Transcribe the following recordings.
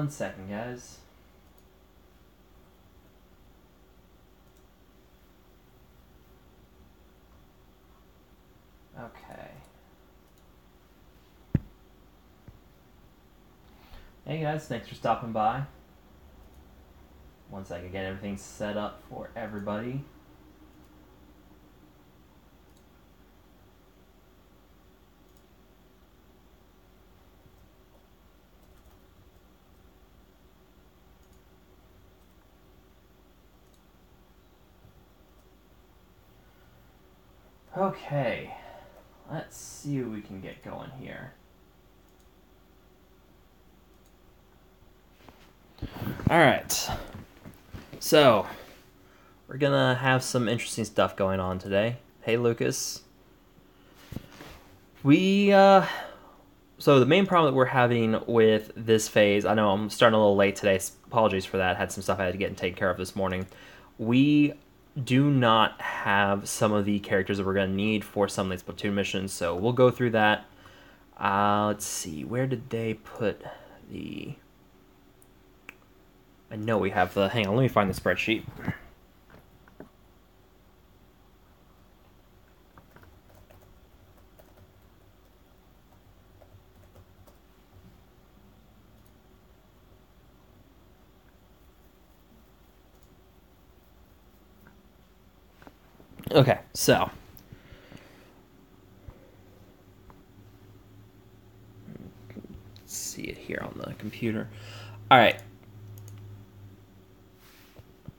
1 second, guys. Okay. Hey guys, thanks for stopping by. 1 second, get everything set up for everybody. Okay, let's see what we can get going here. Alright, so we're gonna have some interesting stuff going on today. Hey Lucas. So the main problem that we're having with this phase, I know I'm starting a little late today, apologies for that, had some stuff I had to get and take care of this morning. We do not have some of the characters that we're going to need for some of these platoon missions, so we'll go through that. Let's see, where did they put the... I know we have the... Hang on, let me find the spreadsheet. Okay, so... Let's see it here on the computer. Alright.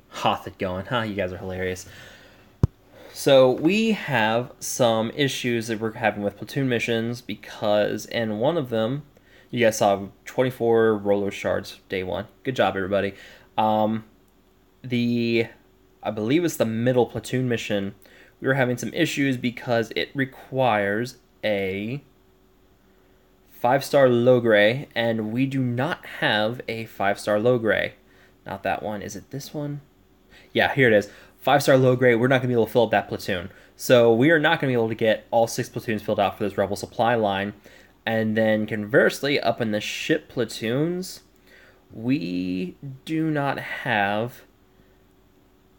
Hoth it going, huh? You guys are hilarious. So we have some issues that we're having with platoon missions because in one of them, you guys saw 24 roller shards day 1. Good job, everybody. I believe it's the middle platoon mission. We were having some issues because it requires a 5-star low gray, and we do not have a 5-star low gray. Not that one. Is it this one? Yeah, here it is. 5-star low grade, we're not going to be able to fill up that platoon. So we are not going to be able to get all 6 platoons filled out for this Rebel supply line. And then conversely, up in the ship platoons, we do not have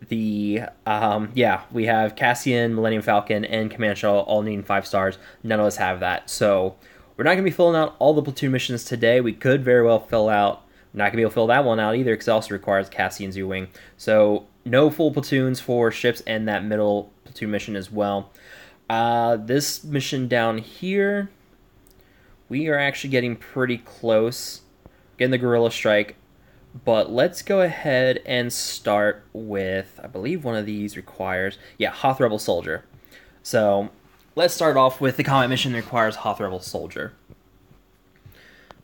the... we have Cassian, Millennium Falcon, and Command Shuttle all needing 5 stars. None of us have that. So we're not going to be filling out all the platoon missions today. We could very well fill out... We're not going to be able to fill that one out either because it also requires Cassian's U-Wing. So... no full platoons for ships and that middle platoon mission as well. This mission down here, we are actually getting pretty close. Getting the guerrilla strike. But let's go ahead and start with, I believe one of these requires, Hoth Rebel Soldier. So let's start off with the combat mission that requires Hoth Rebel Soldier.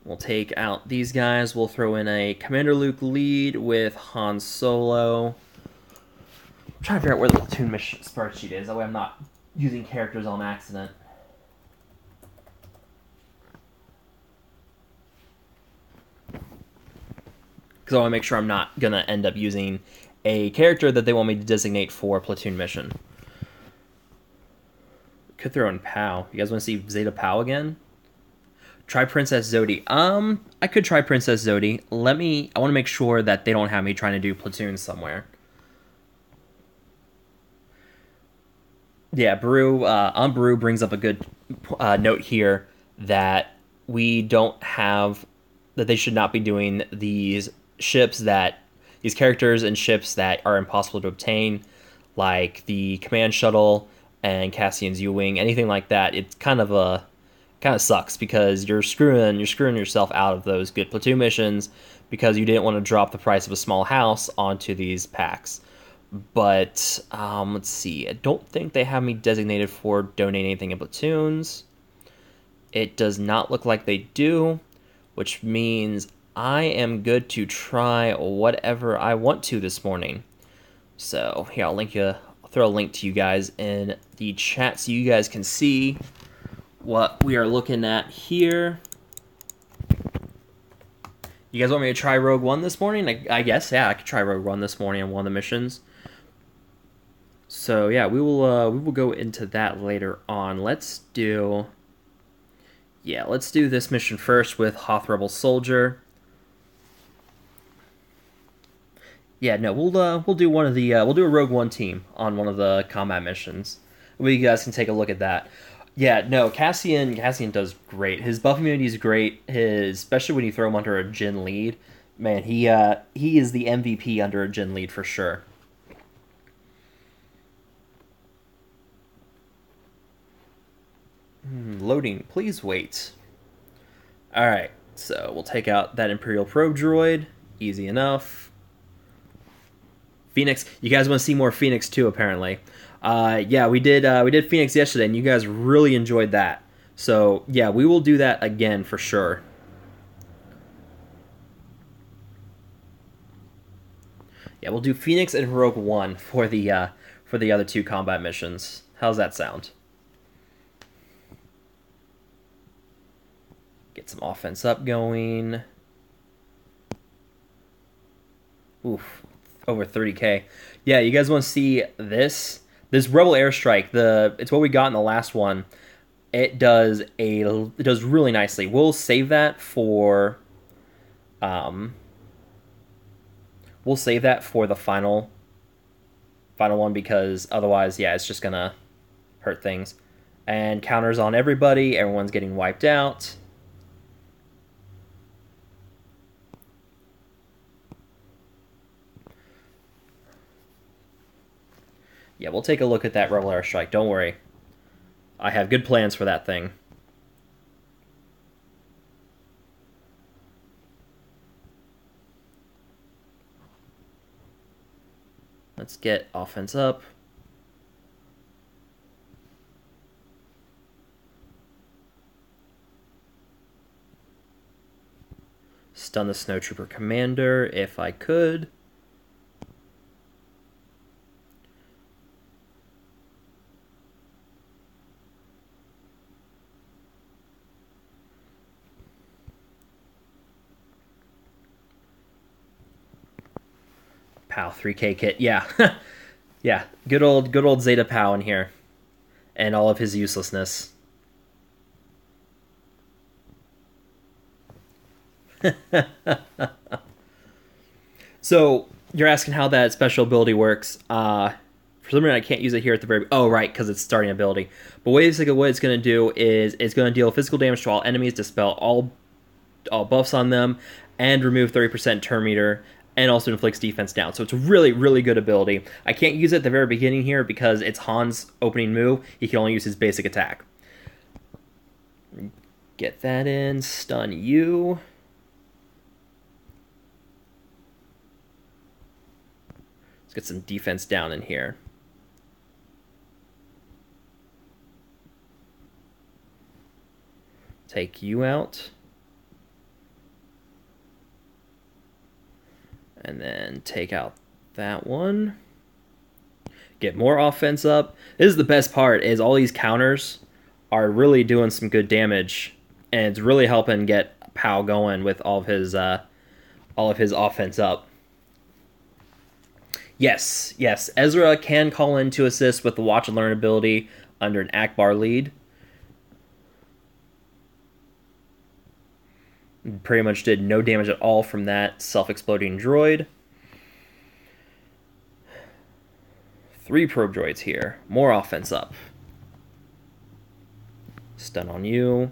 We'll take out these guys. We'll throw in a Commander Luke lead with Han Solo. I'm trying to figure out where the platoon mission spreadsheet is. That way I'm not using characters on accident. Because I want to make sure I'm not going to end up using a character that they want me to designate for a platoon mission. Could throw in Pow. You guys want to see Zeta Pow again? Try Princess Zodi. I could try Princess Zodi. I want to make sure that they don't have me trying to do platoons somewhere. Yeah, Brew brings up a good note here that we don't have, that they should not be doing these characters and ships that are impossible to obtain, like the Command Shuttle and Cassian's U-Wing, anything like that. It's kind of sucks because you're screwing yourself out of those good platoon missions because you didn't want to drop the price of a small house onto these packs. But, let's see. I don't think they have me designated for donating anything in platoons. It does not look like they do, which means I am good to try whatever I want to this morning. So, here, I'll throw a link to you guys in the chat so you guys can see what we are looking at here. You guys want me to try Rogue One this morning? I guess, yeah, I could try Rogue One this morning on one of the missions. So yeah, we will go into that later on. Let's do this mission first with Hoth Rebel Soldier. Yeah, no, we'll do one of the we'll do a Rogue One team on one of the combat missions. We guys can take a look at that. Yeah, no, Cassian does great. His buff immunity is great. His especially when you throw him under a Jin lead, man, he is the MVP under a Jin lead for sure. Loading, please wait. All right, so we'll take out that Imperial probe droid. Easy enough. Phoenix, you guys want to see more Phoenix too? Apparently, yeah, we did Phoenix yesterday, and you guys really enjoyed that. So yeah, we will do that again for sure. Yeah, we'll do Phoenix and Rogue One for the other two combat missions. How's that sound? Get some offense up going. Oof, over 30k. Yeah, you guys want to see this? This Rebel airstrike. It's what we got in the last one. It does really nicely. We'll save that for um we'll save that for the final one because otherwise, yeah, it's just gonna hurt things. And counters on everybody. Everyone's getting wiped out. Yeah, we'll take a look at that Rebel airstrike. Don't worry. I have good plans for that thing. Let's get offense up. Stun the Snowtrooper Commander if I could. Pow, 3k kit. Yeah. Yeah, good old Zeta Pow in here. And all of his uselessness. So, you're asking how that special ability works. For some reason, I can't use it here at the very... Oh, right, because it's starting ability. But basically what it's going to do is it's going to deal physical damage to all enemies, dispel all buffs on them, and remove 30% turn meter, and also inflicts defense down. So it's a really, really good ability. I can't use it at the very beginning here because it's Han's opening move. He can only use his basic attack. Get that in. Stun you. Let's get some defense down in here. Take you out. And then take out that one. Get more offense up. This is the best part, is all these counters are really doing some good damage. And it's really helping get Pow going with all of his offense up. Yes, Ezra can call in to assist with the Watch and Learn ability under an Akbar lead. Pretty much did no damage at all from that self-exploding droid. 3 probe droids here. More offense up. Stun on you.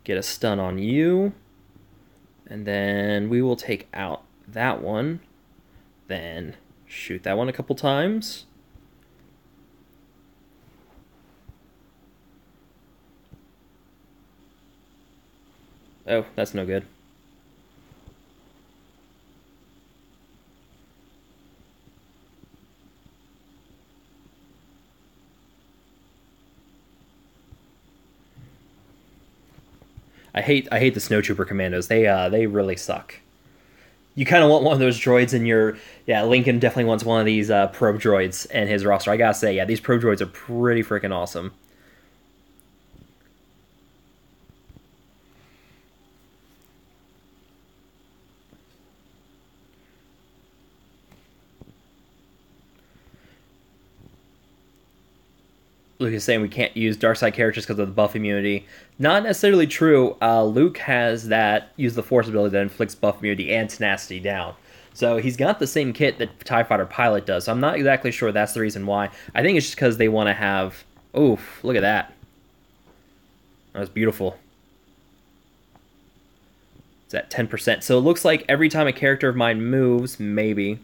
Get a stun on you. And then we will take out that one. Then shoot that one a couple times. Oh, that's no good. I hate the Snowtrooper Commandos. They really suck. You kind of want one of those droids in your... Yeah, Lincoln definitely wants one of these probe droids in his roster. I gotta say, yeah, these probe droids are pretty freaking awesome. Luke is saying we can't use dark side characters because of the buff immunity. Not necessarily true. Luke has that use the Force ability that inflicts buff immunity and tenacity down. So he's got the same kit that TIE Fighter Pilot does. So I'm not exactly sure that's the reason why. I think it's just because they want to have... Oof, look at that. That was beautiful. It's at 10%. So it looks like every time a character of mine moves, maybe...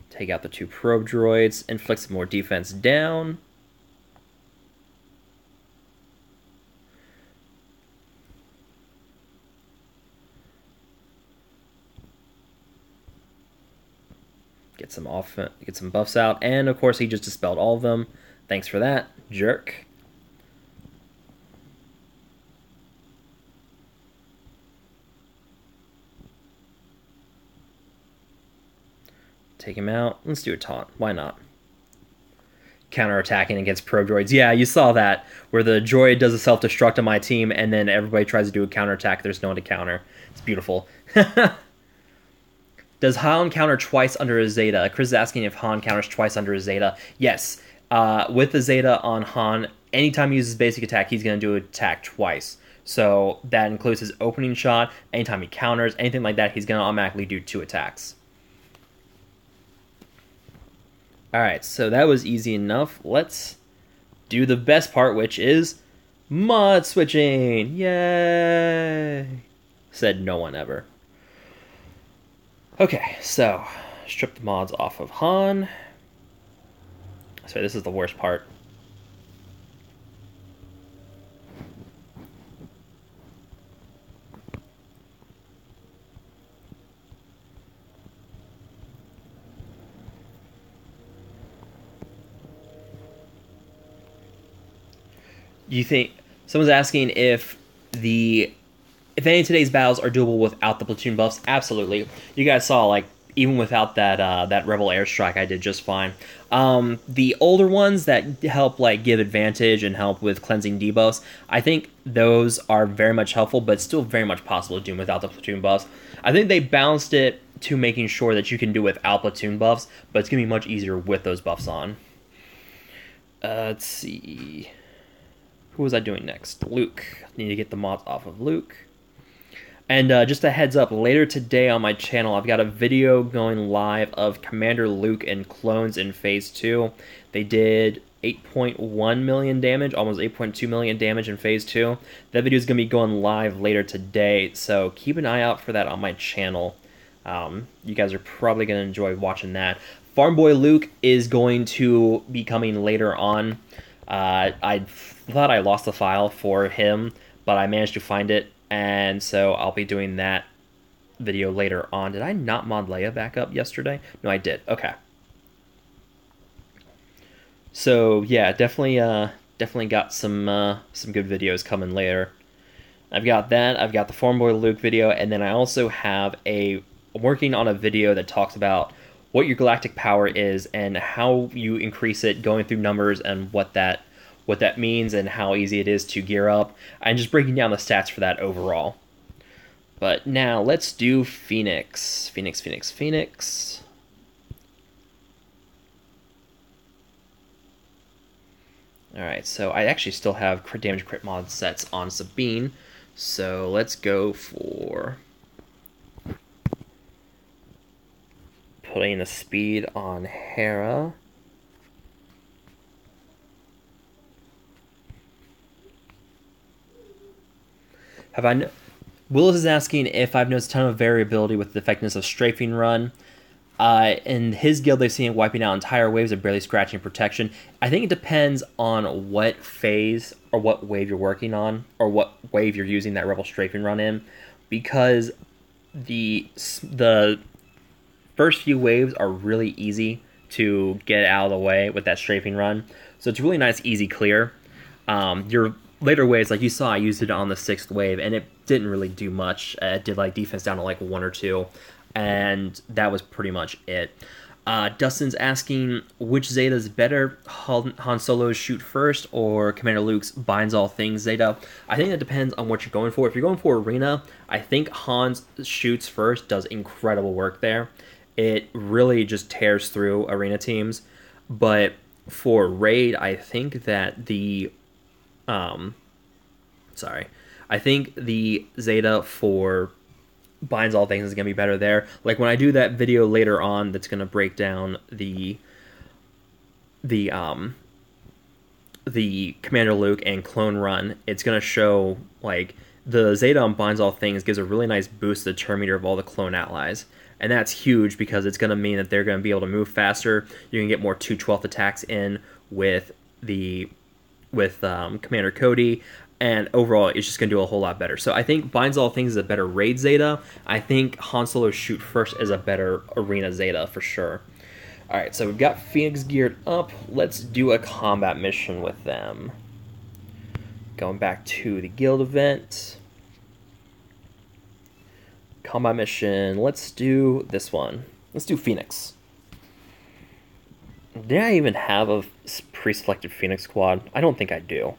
Take out the 2 probe droids, inflict some more defense down. Get some buffs out, and of course he just dispelled all of them. Thanks for that, jerk. Take him out. Let's do a taunt. Why not? Counterattacking against probe droids. Yeah, you saw that, where the droid does a self-destruct on my team, and then everybody tries to do a counterattack. There's no one to counter. It's beautiful. Does Han counter twice under a Zeta? Chris is asking if Han counters twice under a Zeta. Yes. With the Zeta on Han, anytime he uses basic attack, he's going to do an attack twice. So that includes his opening shot. Anytime he counters, anything like that, he's going to automatically do 2 attacks. Alright, so that was easy enough. Let's do the best part, which is mod switching. Yay! Said no one ever. Okay, so strip the mods off of Han. Sorry, this is the worst part. You think someone's asking if any of today's battles are doable without the platoon buffs? Absolutely. You guys saw, like, even without that that Rebel airstrike, I did just fine. The older ones that help, like, give advantage and help with cleansing debuffs, I think those are very much helpful, but still very much possible to do without the platoon buffs. I think they balanced it to making sure that you can do without platoon buffs, but it's going to be much easier with those buffs on. Let's see. Who was I doing next? Luke. Need to get the mods off of Luke. And just a heads up, later today on my channel, I've got a video going live of Commander Luke and clones in Phase 2. They did 8.1 million damage, almost 8.2 million damage in Phase 2. That video is going to be going live later today, so keep an eye out for that on my channel. You guys are probably going to enjoy watching that. Farm Boy Luke is going to be coming later on. I thought I lost the file for him, but I managed to find it, and so I'll be doing that video later on. Did I not mod Leia back up yesterday? No, I did. Okay. So yeah, definitely got some good videos coming later. I've got that. I've got the Farm Boy Luke video, and then I also have I'm working on a video that talks about what your galactic power is and how you increase it, going through numbers and what that means and how easy it is to gear up, and just breaking down the stats for that overall. But now let's do Phoenix. Phoenix. Alright, so I actually still have crit damage crit mod sets on Sabine, so let's go for putting the speed on Hera. Willis is asking if I've noticed a ton of variability with the effectiveness of Strafing Run. In his guild, they've seen it wiping out entire waves of barely scratching protection. I think it depends on what phase or what wave you're working on, or what wave you're using that Rebel Strafing Run in, because the first few waves are really easy to get out of the way with that Strafing Run. So it's really nice, easy clear. Your later waves, like you saw, I used it on the 6th wave, and it didn't really do much. It did like defense down to like 1 or 2, and that was pretty much it. Dustin's asking which Zeta is better, Han Solo's shoot first or Commander Luke's binds all things Zeta. I think that depends on what you're going for. If you're going for arena, I think Han's shoots first does incredible work there. It really just tears through arena teams. But for raid, I think that I think the Zeta for binds all things is going to be better there. Like when I do that video later on that's going to break down the Commander Luke and clone run, it's going to show like the Zeta on binds all things gives a really nice boost to the turn meter of all the clone allies. And that's huge because it's going to mean that they're going to be able to move faster. You can get more 2/12 attacks in with Commander Cody. And overall, it's just going to do a whole lot better. So I think binds all things is a better raid Zeta. I think Han Solo's shoot first is a better arena Zeta for sure. All right, so we've got Phoenix geared up. Let's do a combat mission with them. Going back to the guild event. Combat mission. Let's do this one. Let's do Phoenix. Did I even have a pre-selected Phoenix squad? I don't think I do.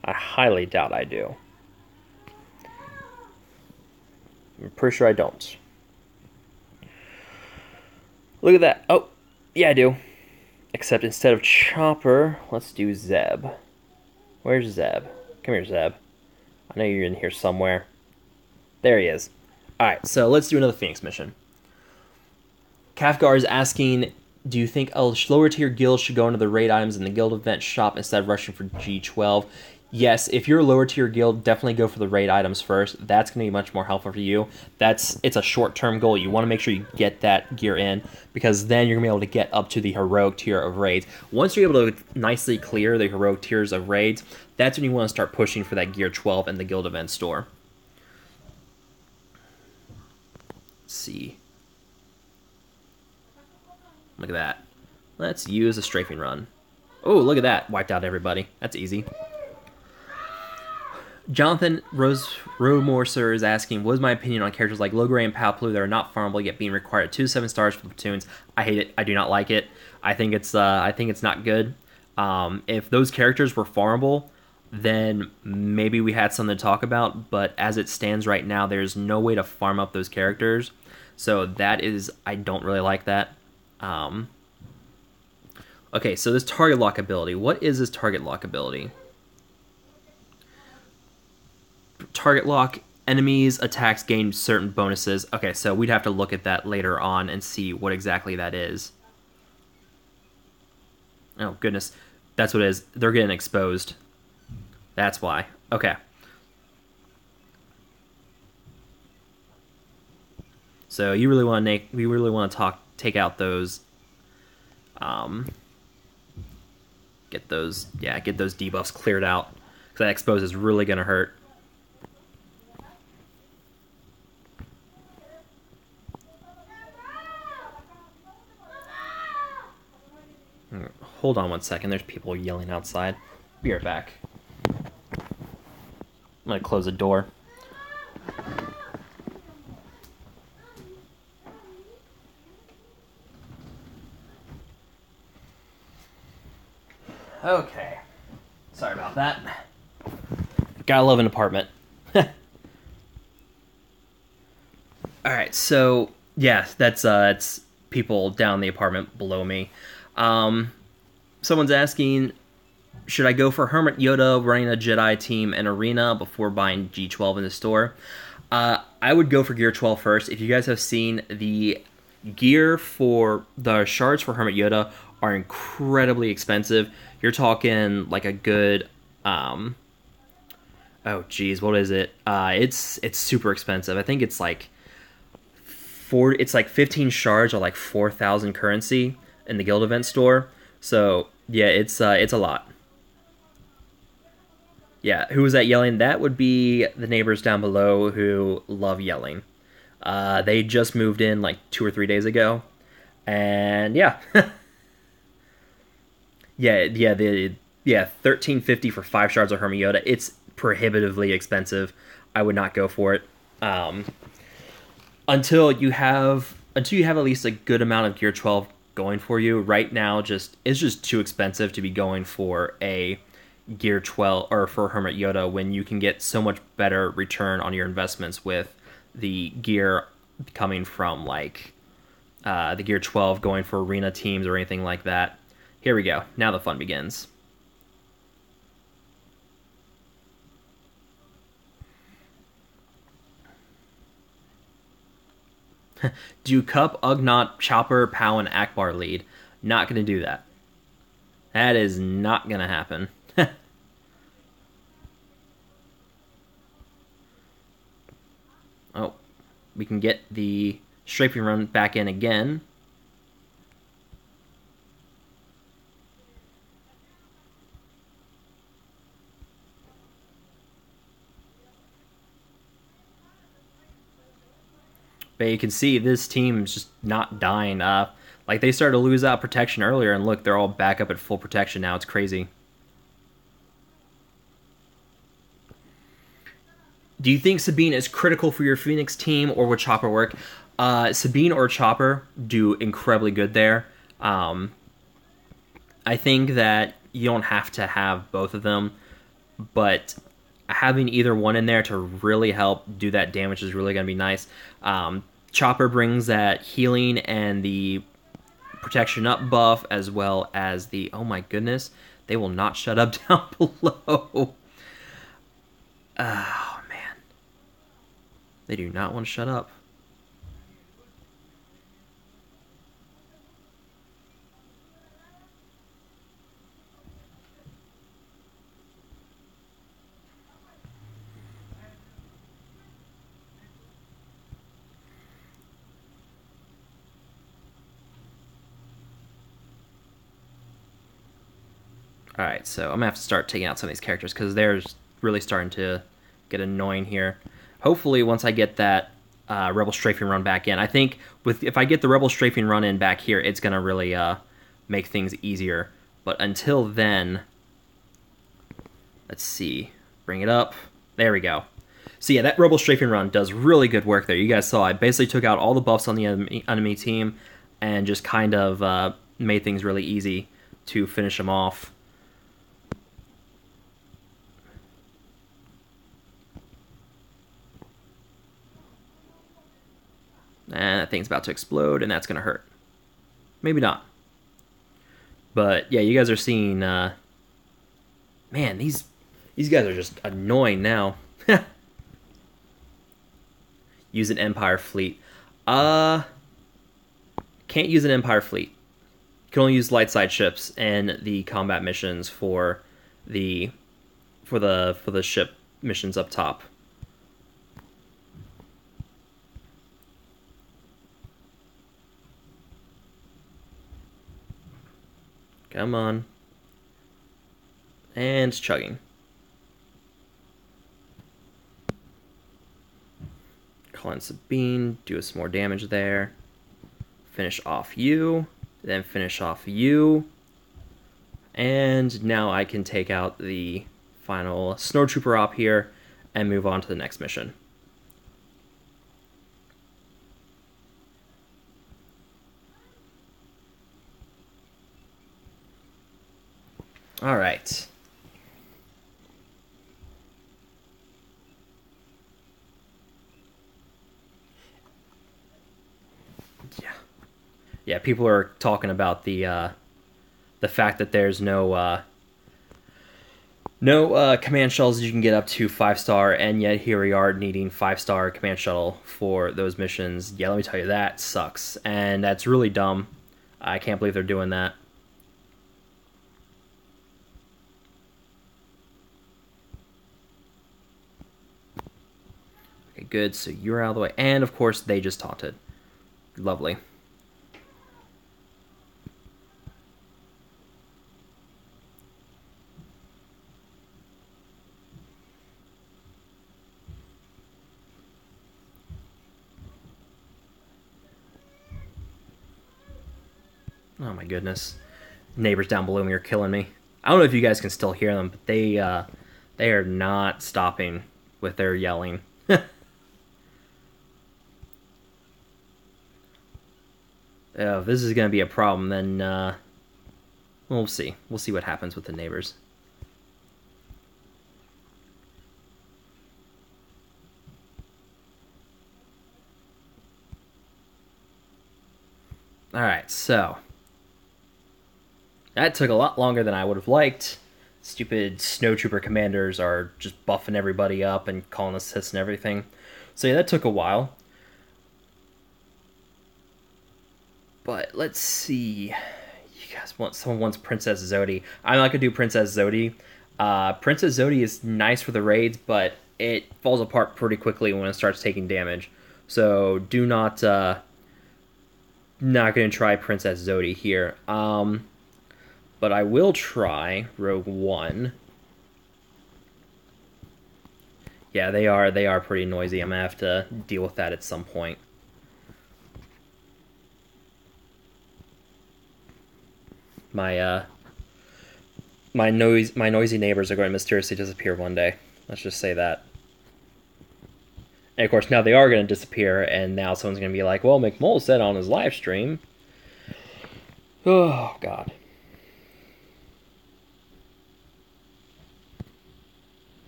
I highly doubt I do. I'm pretty sure I don't. Look at that. Oh, yeah, I do. Except instead of Chopper, let's do Zeb. Where's Zeb? Come here, Zeb. I know you're in here somewhere. There he is. Alright, so let's do another Phoenix mission. Kafgar is asking, do you think a lower tier guild should go into the raid items in the guild event shop instead of rushing for G12? Yes, if you're a lower tier guild, definitely go for the raid items first. That's going to be much more helpful for you. It's a short-term goal. You want to make sure you get that gear in because then you're going to be able to get up to the heroic tier of raids. Once you're able to nicely clear the heroic tiers of raids, that's when you want to start pushing for that gear 12 in the guild event store. Let's see. Look at that. Let's use a strafing run. Oh, look at that. Wiped out everybody. That's easy. Jonathan Romorser is asking, what is my opinion on characters like Logray and Palplu that are not farmable yet being required at 2 to 7 stars for platoons? I hate it. I do not like it. I think it's not good. If those characters were farmable, then maybe we had something to talk about, but as it stands right now, there's no way to farm up those characters. So I don't really like that. Okay, so this target lock ability. What is this target lock ability? Target lock, enemies, attacks gain certain bonuses. Okay, so we'd have to look at that later on and see what exactly that is. Oh, goodness. That's what it is. They're getting exposed. That's why. Okay. So you really want to take out those get those debuffs cleared out because that expose is really going to hurt. Hold on one second. There's people yelling outside. Be right back. I'm going to close the door. Okay. Sorry about that. Gotta love an apartment. Alright, so, yeah, it's people down the apartment below me. Someone's asking, should I go for Hermit Yoda running a Jedi team and arena before buying G12 in the store? I would go for Gear 12 first. If you guys have seen, the gear for the shards for Hermit Yoda are incredibly expensive. You're talking like a good, oh geez, what is it? It's super expensive. I think it's like 15 shards or like 4,000 currency in the guild event store. So yeah, it's a lot. Yeah, who was that yelling? That would be the neighbors down below who love yelling. They just moved in like 2 or 3 days ago, and yeah, yeah, $13.50 for 5 shards of Hermit Yoda. It's prohibitively expensive. I would not go for it. Until you have until you have at least a good amount of gear 12 going for you, right now it's just too expensive to be going for a gear 12 or for Hermit Yoda when you can get so much better return on your investments with the gear coming from like the gear 12 going for arena teams or anything like that. Here we go. Now the fun begins. Do Cup, Ugnaught, Chopper, Pow, and Akbar lead? Not going to do that. That is not going to happen. Oh, we can get the strafing run back in again. But you can see this team's just not dying. Like they started to lose out protection earlier, and look, they're all back up at full protection now. It's crazy. Do you think Sabine is critical for your Phoenix team, or would Chopper work? Sabine or Chopper do incredibly good there. I think that you don't have to have both of them, but having either one in there to really help do that damage is really going to be nice. Chopper brings that healing and the protection up buff, as well as the, oh my goodness, they will not shut up down below. Oh man, they do not want to shut up. Alright, so I'm going to have to start taking out some of these characters because they're really starting to get annoying here. Hopefully, once I get that Rebel Strafing run back in, I think if I get the Rebel Strafing run in back here, it's going to really make things easier. But until then, let's see. Bring it up. There we go. So yeah, that Rebel Strafing run does really good work there. You guys saw I basically took out all the buffs on the enemy team and just kind of made things really easy to finish them off. And that thing's about to explode, and that's going to hurt. Maybe not. But, yeah, you guys are seeing... man, these guys are just annoying now. Use an Empire fleet. Can't use an Empire fleet. You can only use light side ships and the combat missions for the ship missions up top. Come on. And it's chugging. Call in Sabine, do some more damage there. Finish off you, then finish off you. And now I can take out the final Snowtrooper op here and move on to the next mission. All right. Yeah, people are talking about the fact that there's no command shuttles you can get up to 5-star, and yet here we are needing 5-star command shuttle for those missions. Yeah, let me tell you, that sucks, and that's really dumb. I can't believe they're doing that. Okay, good, so you're out of the way. And, of course, they just taunted. Lovely. Oh my goodness. Neighbors down below me are killing me. I don't know if you guys can still hear them, but they are not stopping with their yelling. If this is going to be a problem, then we'll see. We'll see what happens with the neighbors. Alright, so that took a lot longer than I would have liked. Stupid snowtrooper commanders are just buffing everybody up and calling assists and everything. So yeah, that took a while. But let's see. You guys want someone wants Princess Zodi. I'm not gonna do Princess Zodi. Princess Zodi is nice for the raids, but it falls apart pretty quickly when it starts taking damage. So do not not gonna try Princess Zodi here. But I will try Rogue One. Yeah, they are pretty noisy. I'm gonna have to deal with that at some point. My noisy neighbors are going to mysteriously disappear one day. Let's just say that. And of course, now they are going to disappear, and now someone's going to be like, well, McMole said on his live stream. Oh, God.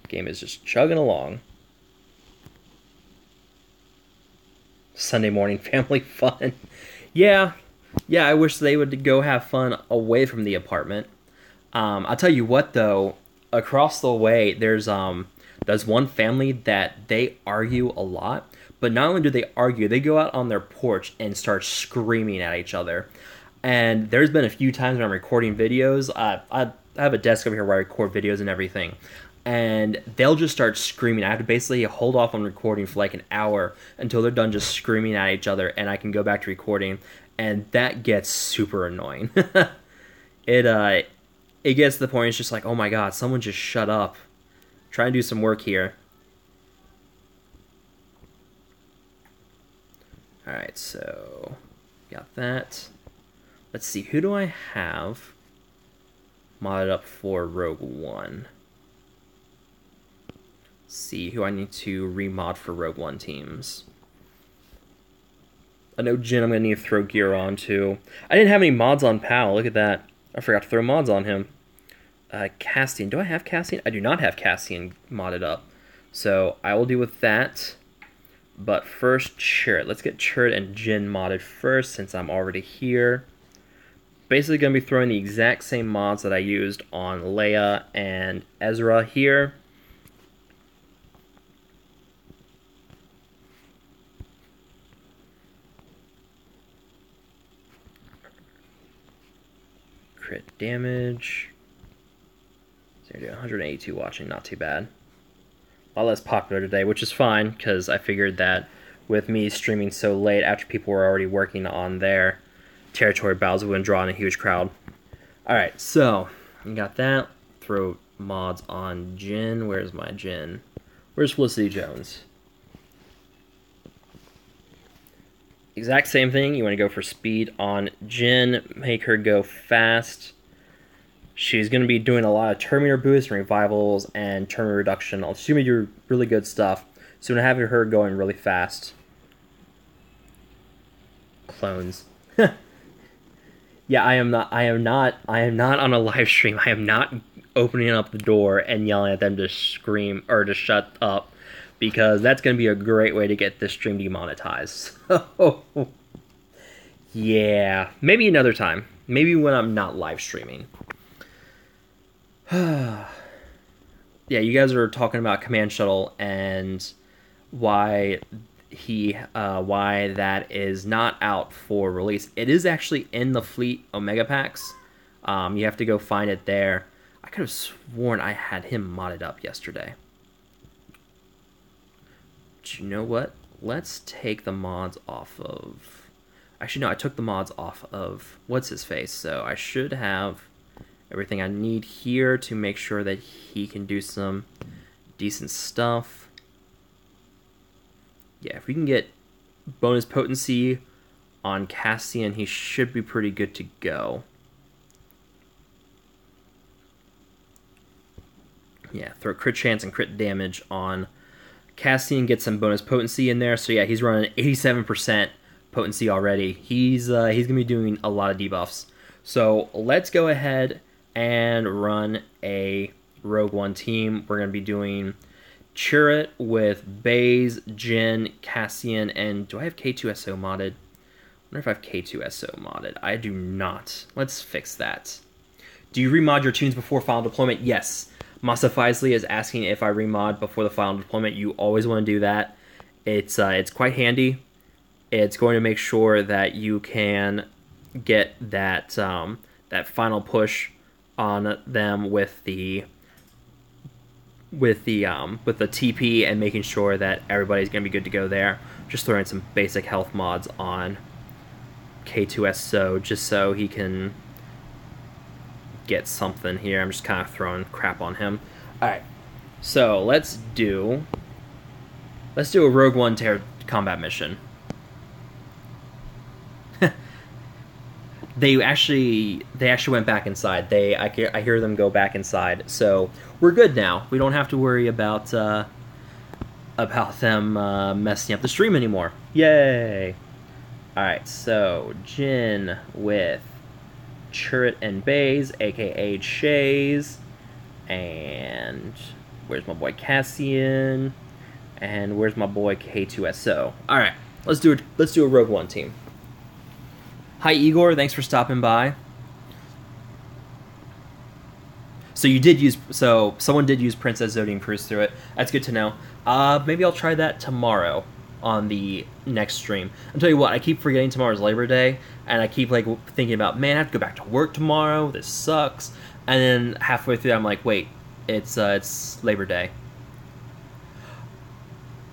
Game is just chugging along. Sunday morning family fun. Yeah, I wish they would go have fun away from the apartment. I'll tell you what, though. Across the way, there's one family that they argue a lot. But not only do they argue, they go out on their porch and start screaming at each other. And there's been a few times when I'm recording videos. I have a desk over here where I record videos and everything. And they'll just start screaming. I have to basically hold off on recording for like an hour until they're done just screaming at each other, and I can go back to recording. And that gets super annoying. It gets to the point it's just like, oh my god, someone just shut up. Try and do some work here. Alright, so got that. Let's see, who do I have modded up for Rogue One? See who I need to remod for Rogue One teams. I know Jin I'm going to need to throw gear on too. I didn't have any mods on Pal. Look at that. I forgot to throw mods on him. Castian. Do I have Castian? I do not have Castian modded up. So I will deal with that. But first, Chirrut. Let's get Chirrut and Jin modded first since I'm already here. Basically going to be throwing the exact same mods that I used on Leia and Ezra here. Crit damage. So you're doing 182 watching, not too bad. A lot less popular today, which is fine, because I figured that with me streaming so late after people were already working on their territory battles, we wouldn't draw in a huge crowd. Alright, so you got that. Throw mods on Jin. Where's my Jin? Where's Felicity Jones? Exact same thing. You want to go for speed on Jin. Make her go fast. She's going to be doing a lot of Terminator boosts and revivals and Terminator reduction. I'll assume you do really good stuff. So I'm going to have her going really fast. Clones. Yeah, I am not on a live stream. I am not opening up the door and yelling at them to scream or to shut up, because that's going to be a great way to get this stream demonetized. So, yeah, maybe another time. Maybe when I'm not live streaming. Yeah, you guys are talking about Command Shuttle and why that is not out for release. It is actually in the Fleet Omega packs. You have to go find it there. I could have sworn I had him modded up yesterday. But you know what? Let's take the mods off of... Actually, no, I took the mods off of what's-his-face, so I should have everything I need here to make sure that he can do some decent stuff. Yeah, if we can get bonus potency on Cassian, he should be pretty good to go. Yeah, throw crit chance and crit damage on Cassian, get some bonus potency in there. So yeah, he's running 87% potency already. He's gonna be doing a lot of debuffs. So let's go ahead and run a Rogue One team. We're gonna be doing Chirrut with Baze, Jin, Cassian, and do I have K2SO modded? I wonder if I have K2SO modded. I do not. Let's fix that. Do you remod your tunes before final deployment? Yes. Masa Feisley is asking if I remod before the final deployment. You always want to do that. It's quite handy. It's going to make sure that you can get that that final push on them with the TP and making sure that everybody's going to be good to go there. Just throwing some basic health mods on K2SO just so he can get something here. I'm just kind of throwing crap on him. Alright, so let's do a Rogue One combat mission. They actually went back inside. I hear them go back inside. So we're good now. We don't have to worry about them messing up the stream anymore. Yay! All right, so Jin with Chirrut and Baze, aka Shays, and where's my boy Cassian, and where's my boy K2SO? All right, let's do a Rogue One team. Hi Igor, thanks for stopping by. So someone did use Princess Zodian Cruise through it. That's good to know. Maybe I'll try that tomorrow on the next stream. I'll tell you what, I keep forgetting tomorrow's Labor Day, and I keep thinking about, man, I have to go back to work tomorrow. This sucks. And then halfway through, I'm like, wait, it's Labor Day.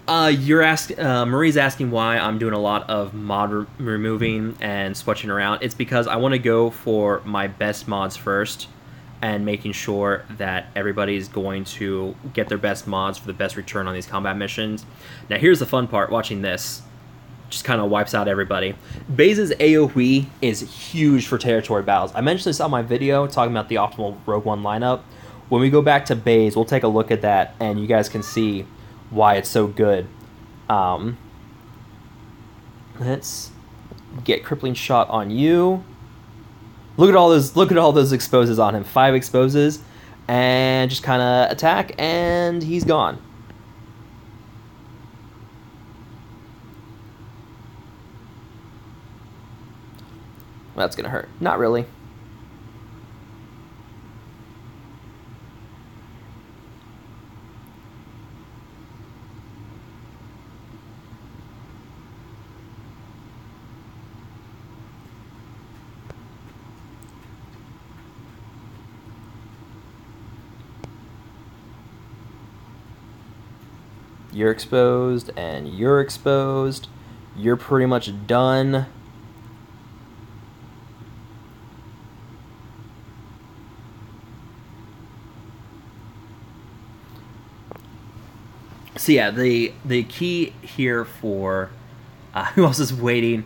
Marie's asking why I'm doing a lot of mod removing and switching around. It's because I want to go for my best mods first and making sure that everybody's going to get their best mods for the best return on these combat missions. Now here's the fun part, watching this. Just kind of wipes out everybody. Baze's AoE is huge for territory battles. I mentioned this on my video talking about the optimal Rogue One lineup. When we go back to Baze, we'll take a look at that and you guys can see why it's so good. Let's get crippling shot on you. Look at all those exposes on him. 5 exposes, and just kind of attack, and he's gone. That's gonna hurt. Not really. You're exposed, and you're exposed. You're pretty much done. So yeah, the key here for who else is waiting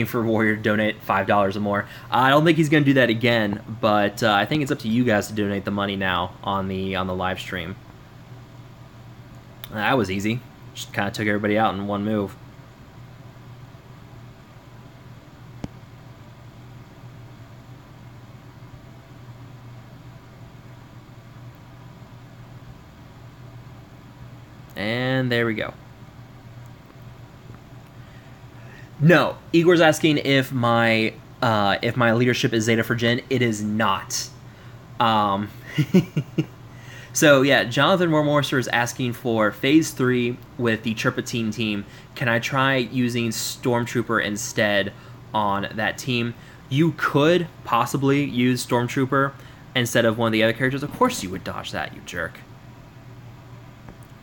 for Warrior to donate $5 or more. I don't think he's going to do that again, but I think it's up to you guys to donate the money now on the live stream. That was easy. Just kind of took everybody out in one move. And there we go. No, Igor's asking if my leadership is Zeta for Jin. It is not. So yeah, Jonathan Mormorser is asking for Phase 3 with the Chirpatine team. Can I try using Stormtrooper instead on that team? You could possibly use Stormtrooper instead of one of the other characters. Of course you would dodge that, you jerk.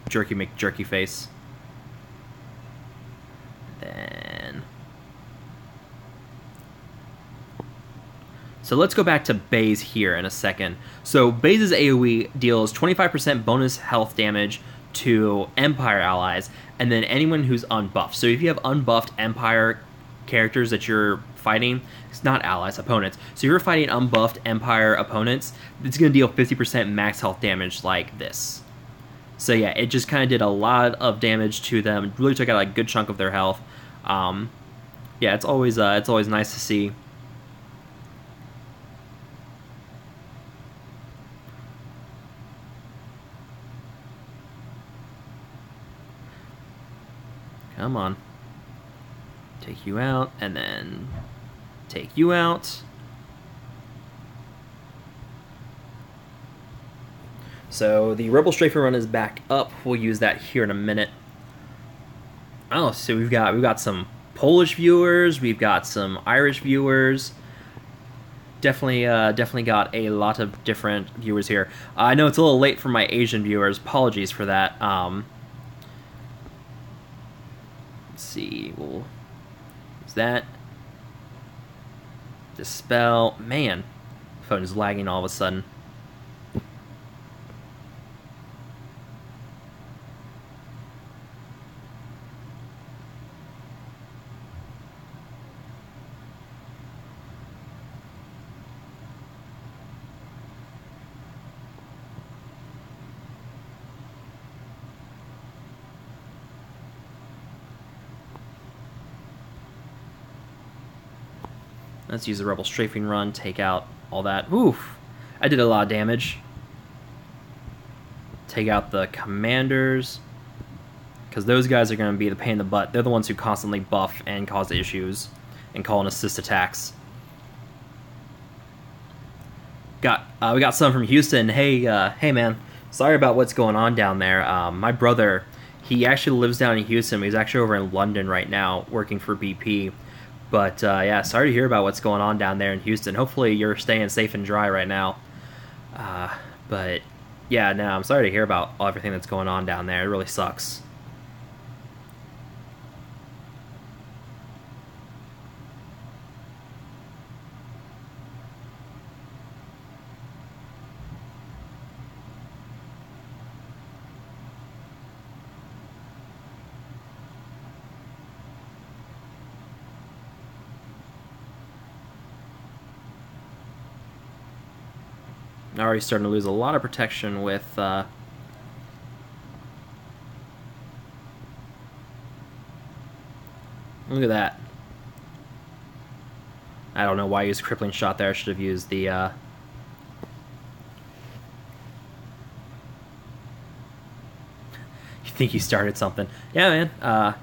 Jerky McJerky face. Then... So let's go back to Baze here in a second. So Baze's AoE deals 25% bonus health damage to Empire allies, and then anyone who's unbuffed. So if you have unbuffed Empire characters that you're fighting, it's not allies, opponents. So if you're fighting unbuffed Empire opponents, it's going to deal 50% max health damage like this. So yeah, it just kind of did a lot of damage to them. Really took out a good chunk of their health. Yeah, it's always nice to see. Come on. Take you out, and then take you out. So the Rebel Strafing run is back up. We'll use that here in a minute. Oh, so we've got some Polish viewers, we've got some Irish viewers. Definitely got a lot of different viewers here. I know it's a little late for my Asian viewers. Apologies for that. Let's see. We'll use that. Dispel. Man, phone is lagging all of a sudden. Let's use the Rebel Strafing run, take out all that. Oof! I did a lot of damage. Take out the commanders, because those guys are going to be the pain in the butt. They're the ones who constantly buff and cause issues and call in assist attacks. We got some from Houston. Hey, hey man, sorry about what's going on down there. My brother, he actually lives down in Houston. But he's actually over in London right now, working for BP. But yeah, sorry to hear about what's going on down there in Houston. Hopefully you're staying safe and dry right now. But yeah, no, I'm sorry to hear about everything that's going on down there. It really sucks. Already starting to lose a lot of protection with look at that. I don't know why I used crippling shot there. I should have used the you think you started something. Yeah, man.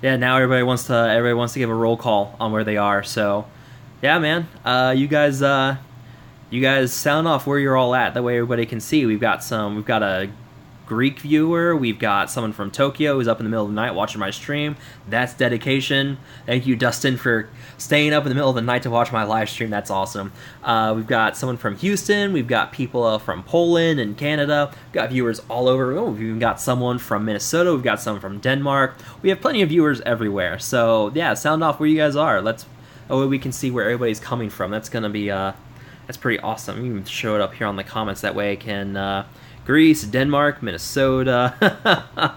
Yeah, now everybody wants to give a roll call on where they are. So yeah, man. You guys sound off where you're all at. That way everybody can see. We've got a Greek viewer. We've got someone from Tokyo who's up in the middle of the night watching my stream. That's dedication. Thank you, Dustin, for staying up in the middle of the night to watch my live stream. That's awesome. We've got someone from Houston. We've got people from Poland and Canada. We've got viewers all over. Oh, we've even got someone from Minnesota. We've got someone from Denmark. We have plenty of viewers everywhere. So yeah, sound off where you guys are. We can see where everybody's coming from. That's gonna be that's pretty awesome. You can show it up here on the comments. That way I can Greece, Denmark, Minnesota,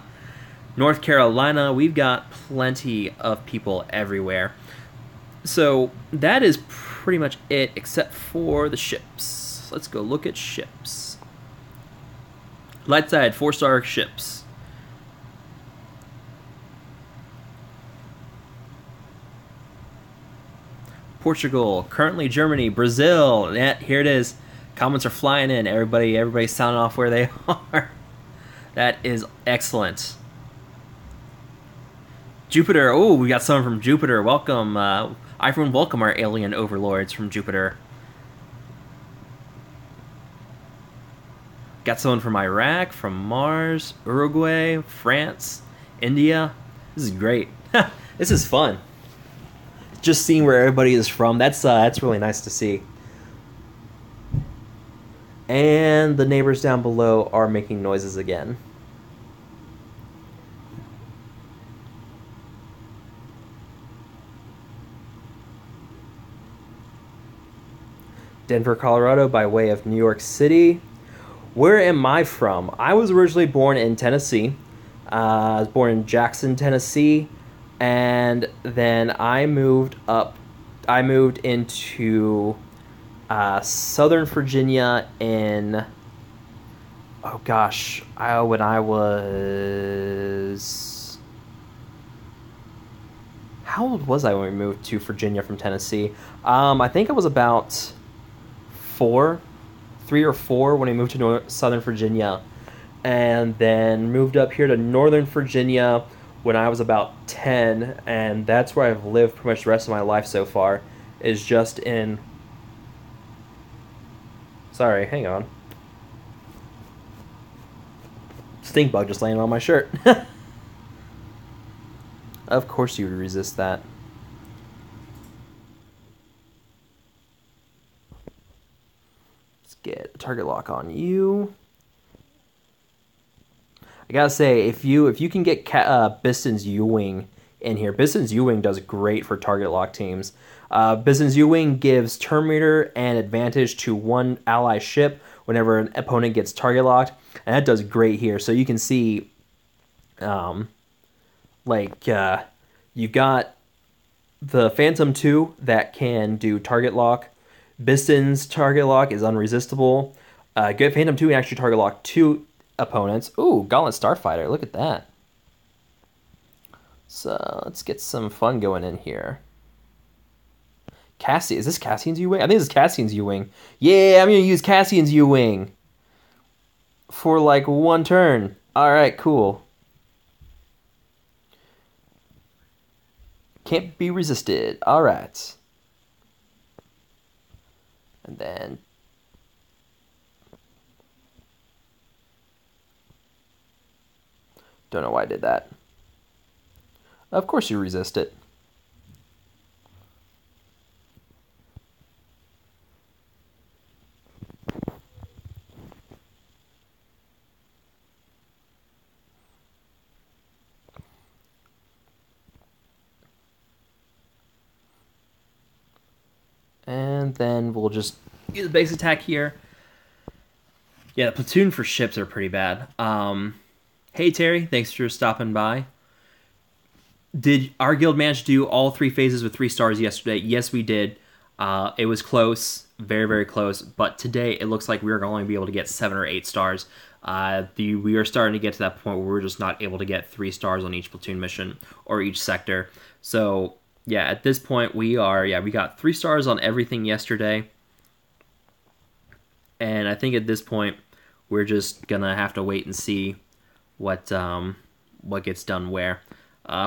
North Carolina. We've got plenty of people everywhere. So that is pretty much it, except for the ships. Let's go look at ships. Light side, 4-star ships. Portugal, currently Germany, Brazil. Yeah, here it is. Comments are flying in. Everybody's sounding off where they are. That is excellent. Jupiter. Oh, we got someone from Jupiter. Welcome. Everyone, welcome our alien overlords from Jupiter. Got someone from Iraq, from Mars, Uruguay, France, India. This is great. This is fun. Just seeing where everybody is from, that's really nice to see. And the neighbors down below are making noises again. Denver, Colorado by way of New York City. Where am I from? I was originally born in Tennessee. I was born in Jackson, Tennessee. And then I moved into Southern Virginia in, oh gosh, when I was, How old was I when we moved to Virginia from Tennessee? I think I was about 3 or 4 when we moved to Southern Virginia, and then moved up here to Northern Virginia when I was about 10, and that's where I've lived pretty much the rest of my life so far, is just in... Sorry, hang on. Stink bug just landed on my shirt. Of course you would resist that. Let's get a target lock on you. I gotta say, if you can get Biston's U-Wing in here, Biston's U-Wing does great for target lock teams. Biston's U-Wing gives turn meter and advantage to one ally ship whenever an opponent gets target locked, and that does great here. So you can see, you got the Phantom 2 that can do target lock. Biston's target lock is unresistible. Get Phantom 2 and actually target lock 2 opponents. Ooh, Gauntlet Starfighter, look at that. So let's get some fun going in here. Cassie, is this Cassian's U-Wing? I think this is Cassian's U-Wing. Yeah, I'm gonna use Cassian's U-Wing for like 1 turn. Alright, cool. Can't be resisted. Alright. And then... Don't know why I did that. Of course you resist it. And then we'll just use a base attack here. Yeah, the platoon for ships are pretty bad. Hey Terry, thanks for stopping by. Did our guild manage to do all 3 phases with 3 stars yesterday? Yes, we did. It was close, very, very close. But today, it looks like we're going to be able to get 7 or 8 stars. We are starting to get to that point where we're just not able to get 3 stars on each platoon mission or each sector. So, yeah, at this point, we got 3 stars on everything yesterday. And I think at this point, we're just going to have to wait and see what gets done where.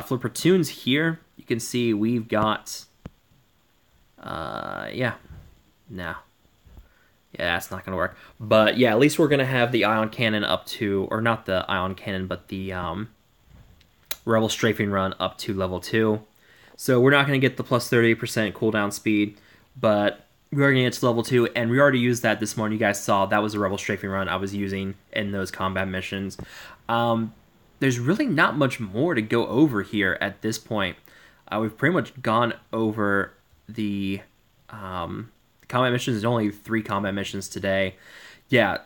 For platoons here, you can see we've got, yeah, that's not going to work. But yeah, at least we're going to have the ion cannon up to, or not the ion cannon, but the rebel strafing run up to level 2. So we're not going to get the plus 30% cooldown speed, but we are going to get to level 2, and we already used that this morning. You guys saw that was a rebel strafing run I was using in those combat missions. There's really not much more to go over here at this point. We've pretty much gone over the combat missions. There's only 3 combat missions today. Yeah,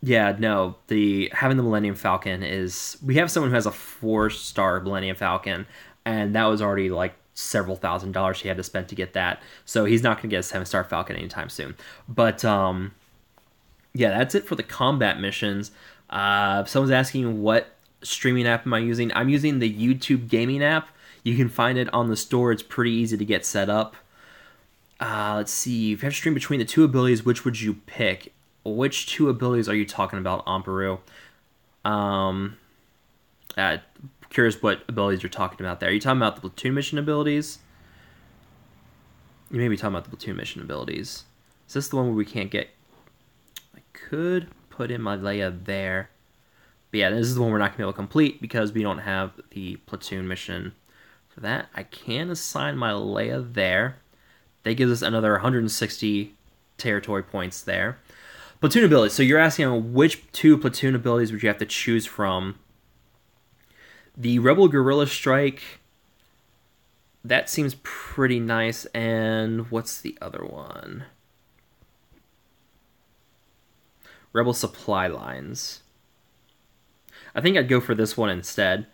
no. Having the Millennium Falcon is... We have someone who has a 4-star Millennium Falcon, and that was already like several $1,000s he had to spend to get that. So he's not going to get a 7-star Falcon anytime soon. But yeah, that's it for the combat missions. Someone's asking what streaming app am I using? I'm using the YouTube gaming app. You can find it on the store. It's pretty easy to get set up. Let's see. If you have to stream between the 2 abilities, which would you pick? Which 2 abilities are you talking about, Amperu? Curious what abilities you're talking about there. Are you talking about the platoon mission abilities? You may be talking about the platoon mission abilities. Is this the one where we can't get... I could put in my Leia there. But yeah, this is the one we're not going to be able to complete because we don't have the platoon mission for that. I can assign my Leia there. That gives us another 160 territory points there. Platoon abilities. So you're asking on which 2 platoon abilities would you have to choose from. The Rebel Guerrilla Strike, that seems pretty nice. And what's the other one? Rebel Supply Lines. I think I'd go for this one instead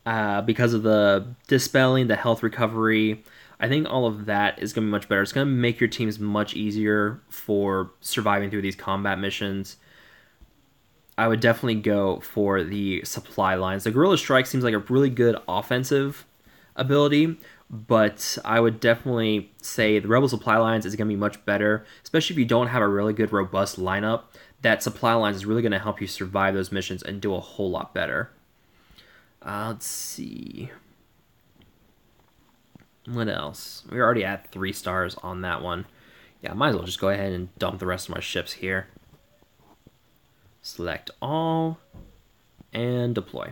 because of the dispelling, the health recovery. I think all of that is going to be much better. It's going to make your teams much easier for surviving through these combat missions. I would definitely go for the supply lines. The Guerrilla Strike seems like a really good offensive ability, but I would definitely say the Rebel supply lines is going to be much better, especially if you don't have a really good, robust lineup. That supply lines is really going to help you survive those missions and do a whole lot better. Let's see. What else? We're already at 3 stars on that one. Yeah, I might as well just go ahead and dump the rest of my ships here. Select all and deploy.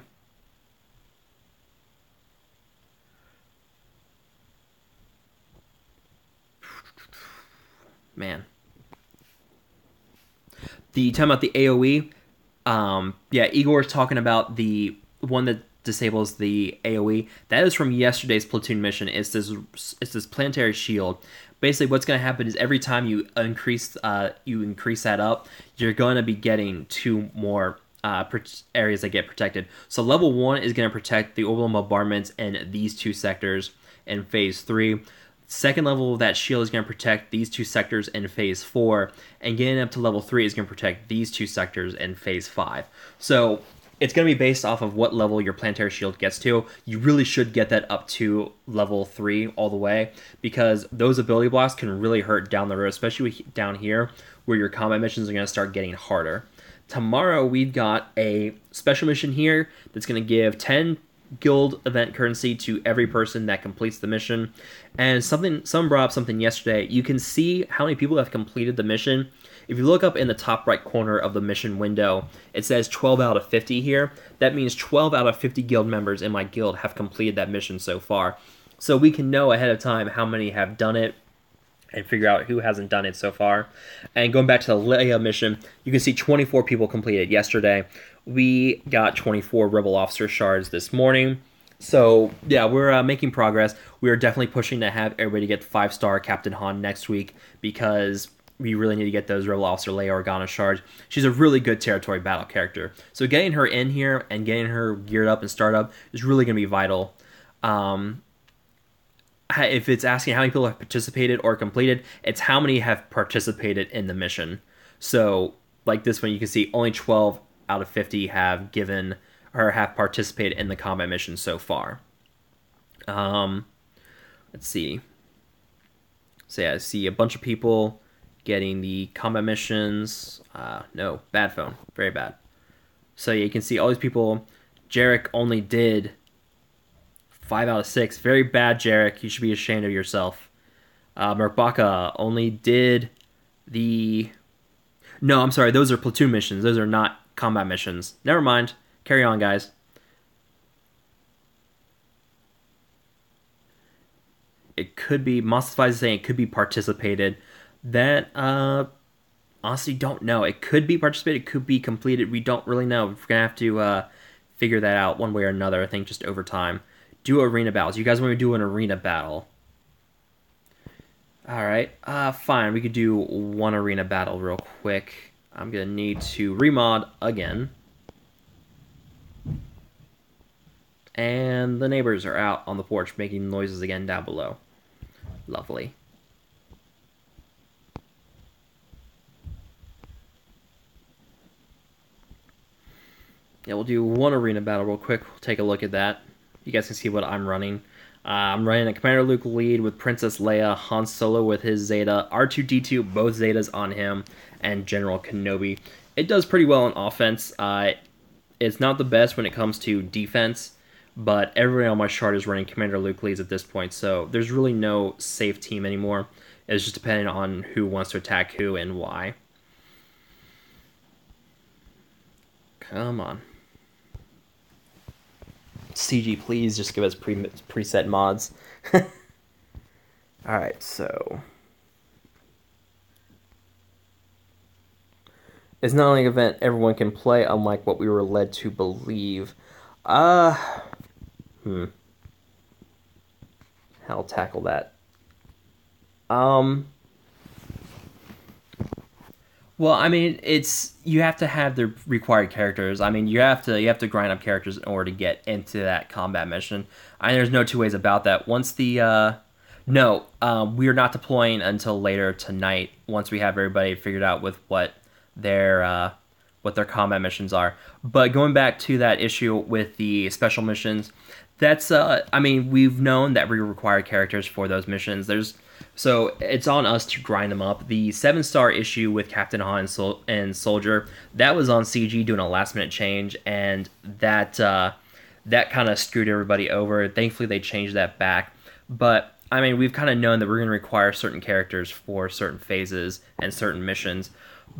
Man. The time about the AoE, yeah, Igor's talking about the one that disables the AoE. That is from yesterday's Platoon mission. It's this planetary shield. Basically, what's going to happen is every time you increase that up, you're going to be getting 2 more areas that get protected. So level 1 is going to protect the orbital bombardments in these 2 sectors in phase 3. Second level of that shield is going to protect these 2 sectors in phase 4, and getting up to level 3 is going to protect these 2 sectors in phase 5. So it's going to be based off of what level your planetary shield gets to. You really should get that up to level 3 all the way, because those ability blocks can really hurt down the road, especially down here where your combat missions are going to start getting harder. Tomorrow we've got a special mission here that's going to give 10 guild event currency to every person that completes the mission. And someone brought up something yesterday. You can see how many people have completed the mission. If you look up in the top right corner of the mission window, it says 12 out of 50 here. That means 12 out of 50 guild members in my guild have completed that mission so far. So we can know ahead of time how many have done it and figure out who hasn't done it so far. And going back to the Leia mission, you can see 24 people completed yesterday. We got 24 Rebel Officer shards this morning. So, yeah, we're making progress. We are definitely pushing to have everybody get 5-star Captain Han next week, because we really need to get those Rebel Officer Leia Organa shards. She's a really good territory battle character. So getting her in here and getting her geared up and started up is really going to be vital. If it's asking how many people have participated or completed, it's how many have participated in the mission. So, like this one, you can see only 12 out of 50 have given or have participated in the combat mission so far. Let's see. So yeah, I see a bunch of people getting the combat missions. No, bad phone. Very bad. So yeah, you can see all these people. Jarek only did 5 out of 6. Very bad, Jarek. You should be ashamed of yourself. Merkbaka only did the... No, I'm sorry. Those are platoon missions. Those are not combat missions. Never mind. Carry on, guys. It could be... Mossified is saying it could be participated. That, honestly don't know. It could be participated. It could be completed. We don't really know. We're going to have to figure that out one way or another, I think, just over time. Do arena battles. You guys want to do an arena battle? Alright, fine. We could do one arena battle real quick. I'm going to need to remod again. And the neighbors are out on the porch making noises again down below. Lovely. Yeah, we'll do one arena battle real quick. We'll take a look at that. You guys can see what I'm running. I'm running a Commander Luke lead with Princess Leia, Han Solo with his Zeta, R2-D2, both Zetas on him, and General Kenobi. It does pretty well on offense. It's not the best when it comes to defense, but everybody on my chart is running Commander Luke leads at this point, so there's really no safe team anymore. It's just depending on who wants to attack who and why. Come on. CG, please just give us preset mods. Alright, so... It's not only an event everyone can play, unlike what we were led to believe. How I'll tackle that. Well, I mean, you have to have the required characters. I mean, you have to grind up characters in order to get into that combat mission. There's no two ways about that. Once we are not deploying until later tonight. Once we have everybody figured out with what their combat missions are. But going back to that issue with the special missions, That's I mean, we've known that we require characters for those missions. So it's on us to grind them up. The 7-star issue with Captain Han and Soldier, that was on CG doing a last minute change, and that kind of screwed everybody over. Thankfully they changed that back. But I mean, we've kind of known that we're going to require certain characters for certain phases and certain missions.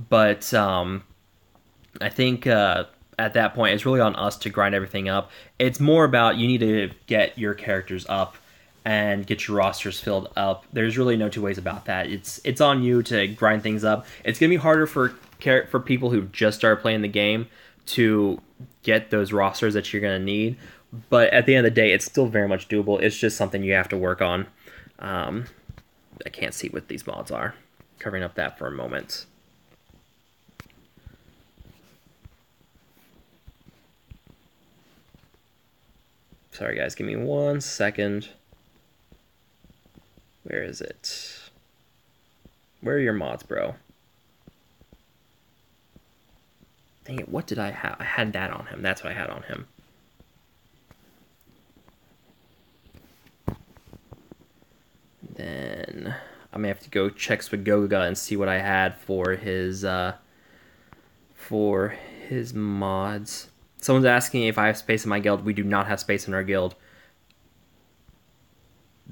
But I think at that point, it's really on us to grind everything up. It's more about you need to get your characters up and get your rosters filled up. There's really no two ways about that. It's on you to grind things up. It's gonna be harder for people who just started playing the game to get those rosters that you're gonna need. But at the end of the day, it's still very much doable. It's just something you have to work on. I can't see what these mods are. Covering up that for a moment. Sorry guys, give me 1 second. Where is it? Where are your mods, bro? Dang it, what did I have? I had that on him. That's what I had on him. Then I may have to go check Swagoga and see what I had for his mods. Someone's asking if I have space in my guild. We do not have space in our guild.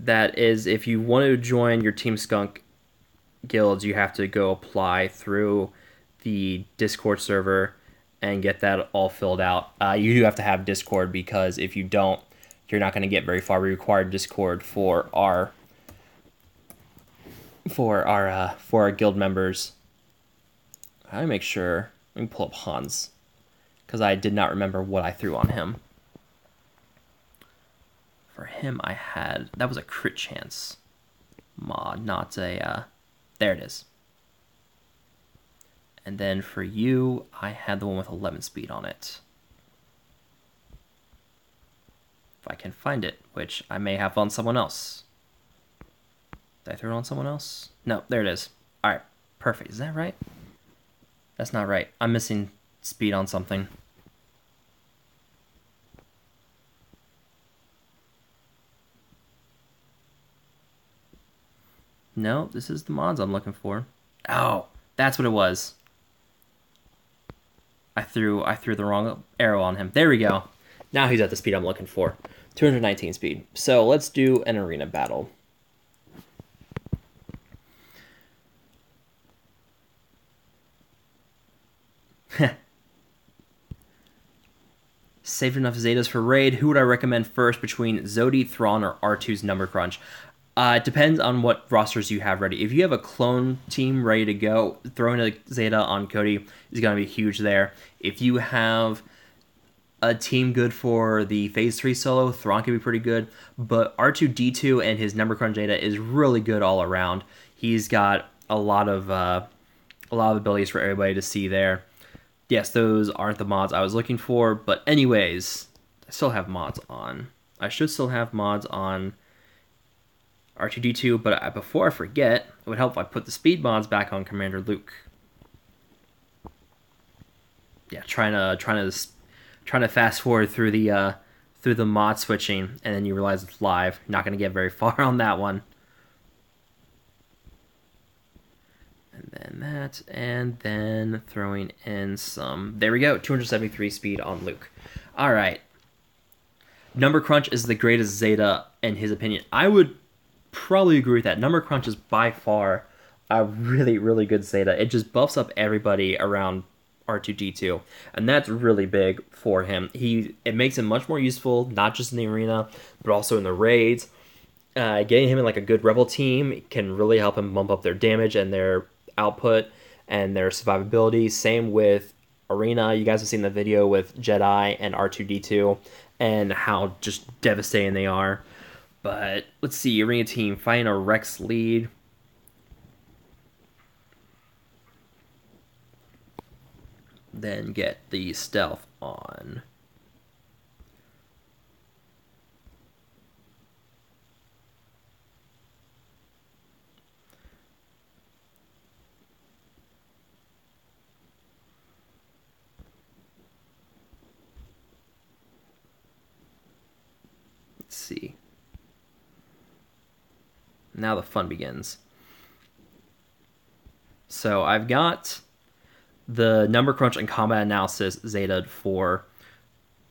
That is, if you want to join your Team Skunk guilds, you have to go apply through the Discord server and get that all filled out. You do have to have Discord, because if you don't, you're not going to get very far. We require Discord for our guild members. I make sure. Let me pull up Hans, because I did not remember what I threw on him. For him, I had... That was a crit chance mod, not a... there it is. And then for you, I had the one with 11 speed on it. If I can find it, which I may have on someone else. Did I throw it on someone else? No, there it is. Alright, perfect. Is that right? That's not right. I'm missing speed on something. No, this is the mods I'm looking for. Oh, that's what it was. I threw the wrong arrow on him. There we go. Now he's at the speed I'm looking for. 219 speed. So let's do an arena battle. Saved enough Zetas for raid. Who would I recommend first between Zodi, Thrawn, or R2's Number Crunch? It depends on what rosters you have ready. If you have a clone team ready to go, throwing a Zeta on Cody is going to be huge there. If you have a team good for the Phase 3 solo, Thrawn can be pretty good. But R2-D2 and his Number Crunch Zeta is really good all around. He's got a lot of abilities for everybody to see there. Yes, those aren't the mods I was looking for, but anyways, I still have mods on. I should still have mods on R2-D2, but before I forget, it would help if I put the speed mods back on Commander Luke. Yeah, trying to fast forward through the mod switching, and then you realize it's live. Not going to get very far on that one. And then that, and then throwing in some... There we go, 273 speed on Luke. All right. Number Crunch is the greatest Zeta, in his opinion. I would probably agree with that. Number Crunch is by far a really, really good Zeta. It just buffs up everybody around R2-D2, and that's really big for him. It makes him much more useful, not just in the arena, but also in the raids. Getting him in like a good rebel team can really help him bump up their damage and their output and their survivability. Same with arena. You guys have seen the video with Jedi and R2-D2 and how just devastating they are. But let's see, arena team fighting a Rex lead. Then get the stealth on. Let's see. Now the fun begins. So I've got the number crunch and combat analysis Zeta for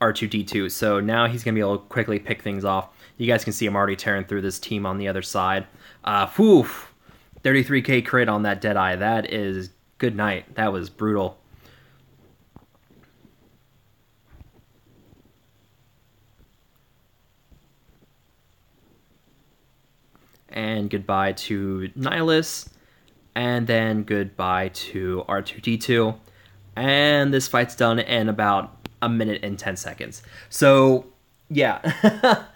R2D2. So now he's going to be able to quickly pick things off. You guys can see I'm already tearing through this team on the other side. 33k crit on that Deadeye. That is good night. That was brutal. And goodbye to Nihilus. And then goodbye to R2D2. And this fight's done in about a minute and 10 seconds. So, yeah.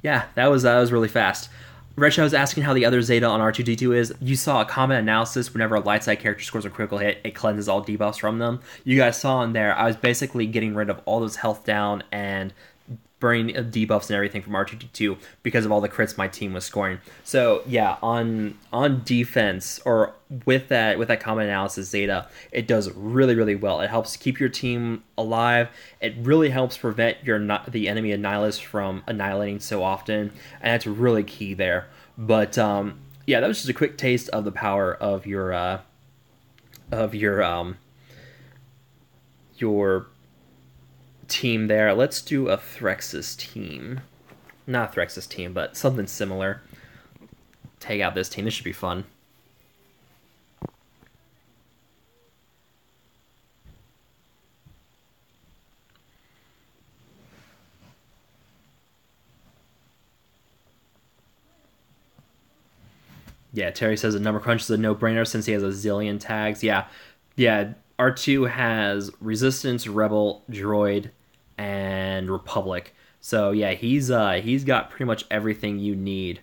Yeah, that was really fast. Retro was asking how the other Zeta on R2D2 is. You saw a combat analysis whenever a light side character scores a critical hit, it cleanses all debuffs from them. You guys saw in there, I was basically getting rid of all those health down and burning debuffs and everything from R2D2 because of all the crits my team was scoring. So yeah, on defense or with that combat analysis Zeta, it does really well. It helps keep your team alive. It really helps prevent the enemy Nihilus from annihilating so often, and that's really key there. But yeah, that was just a quick taste of the power of your team there. Let's do a Threxus team. Not a Threxus team, but something similar. Take out this team. This should be fun. Yeah, Terry says a number crunch is a no-brainer since he has a zillion tags. Yeah, R2 has Resistance, Rebel, Droid, and Republic. So yeah, he's got pretty much everything you need.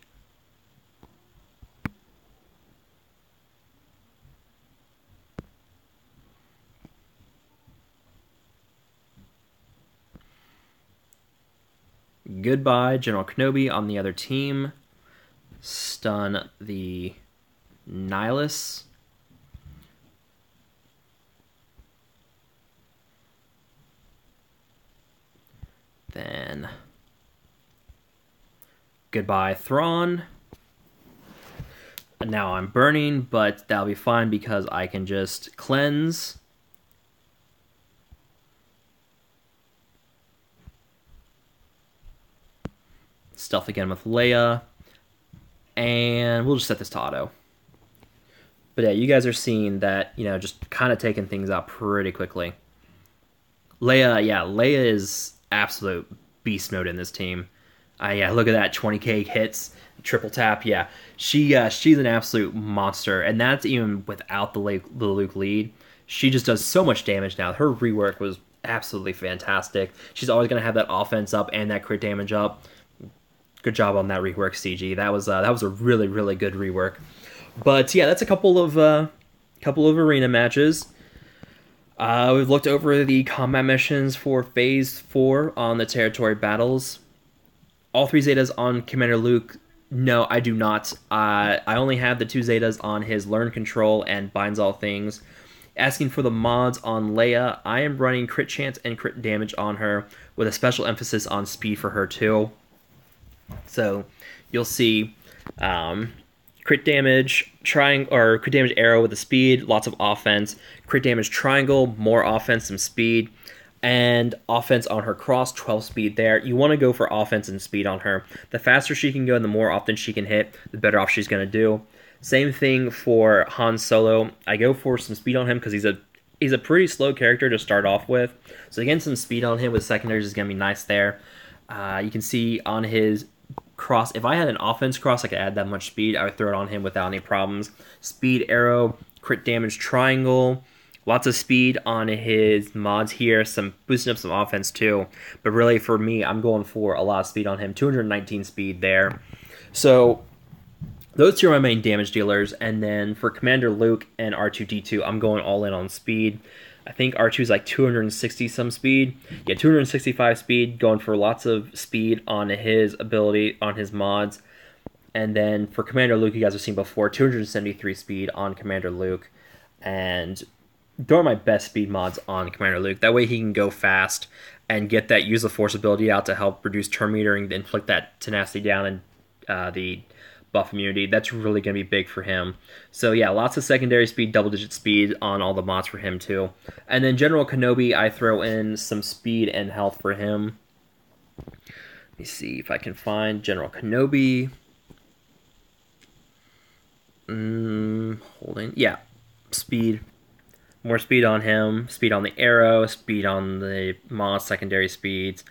Goodbye, General Kenobi on the other team. Stun the Nihilus. Then goodbye, Thrawn. Now I'm burning, but that'll be fine because I can just cleanse. Stealth again with Leia. And we'll just set this to auto. But yeah, you guys are seeing that, just kind of taking things out pretty quickly. Leia is absolute beast mode in this team. Yeah, look at that, 20k hits, triple tap. Yeah, she's an absolute monster, and that's even without the Luke lead. She just does so much damage now. Her rework was absolutely fantastic. She's always going to have that offense up and that crit damage up. Good job on that rework, CG. That was a really good rework. But yeah, that's a couple of arena matches. We've looked over the combat missions for Phase 4 on the territory battles. All 3 Zetas on Commander Luke. No, I do not. I only have the 2 Zetas on his Learn Control and Binds All Things. Asking for the mods on Leia, I am running crit chance and crit damage on her, with a special emphasis on speed for her too. So you'll see crit damage crit damage arrow with the speed, lots of offense. Crit damage triangle, more offense, some speed, and offense on her cross, 12 speed there. You want to go for offense and speed on her. The faster she can go and the more often she can hit, the better off she's going to do. Same thing for Han Solo. I go for some speed on him because he's a pretty slow character to start off with. So again, some speed on him with secondaries is going to be nice there. You can see on his cross, if I had an offense cross I could add that much speed, I would throw it on him without any problems. Speed arrow, crit damage triangle, lots of speed on his mods here, some boosting up some offense too. But really for me, I'm going for a lot of speed on him, 219 speed there. So those 2 are my main damage dealers, and then for Commander Luke and R2D2, I'm going all in on speed. I think R2 is like 260 some speed. Yeah, 265 speed, going for lots of speed on his ability, on his mods. And then for Commander Luke, you guys have seen before, 273 speed on Commander Luke. And those are my best speed mods on Commander Luke. That way he can go fast and get that use of force ability out to help reduce turn meter and inflict that tenacity down and the buff immunity. That's really going to be big for him. So yeah, lots of secondary speed, double-digit speed on all the mods for him too. And then General Kenobi, I throw in some speed and health for him. Let me see if I can find General Kenobi. Holding. Yeah, speed. More speed on him, speed on the arrow, speed on the moss, secondary speeds.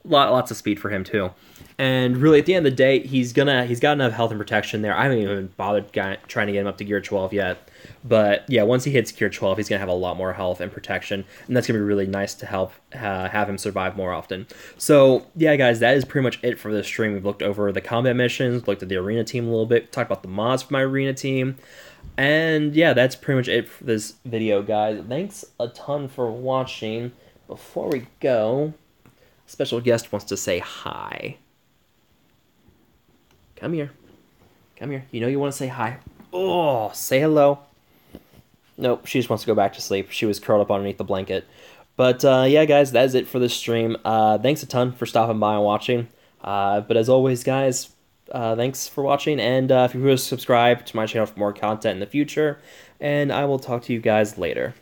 Lots of speed for him too. And really, at the end of the day, he's got enough health and protection there. I haven't even bothered trying to get him up to gear 12 yet. But yeah, once he hits gear 12, he's going to have a lot more health and protection. And that's going to be really nice to help have him survive more often. So yeah, guys, that is pretty much it for this stream. We've looked over the combat missions, looked at the arena team a little bit, talked about the mods for my arena team. And yeah, that's pretty much it for this video, guys. Thanks a ton for watching. Before we go, a special guest wants to say hi. Come here. Come here. You know you want to say hi. Oh, say hello. Nope, she just wants to go back to sleep. She was curled up underneath the blanket. But yeah, guys, that is it for this stream. Thanks a ton for stopping by and watching. But as always, guys, thanks for watching. And if you would subscribe to my channel for more content in the future. And I will talk to you guys later.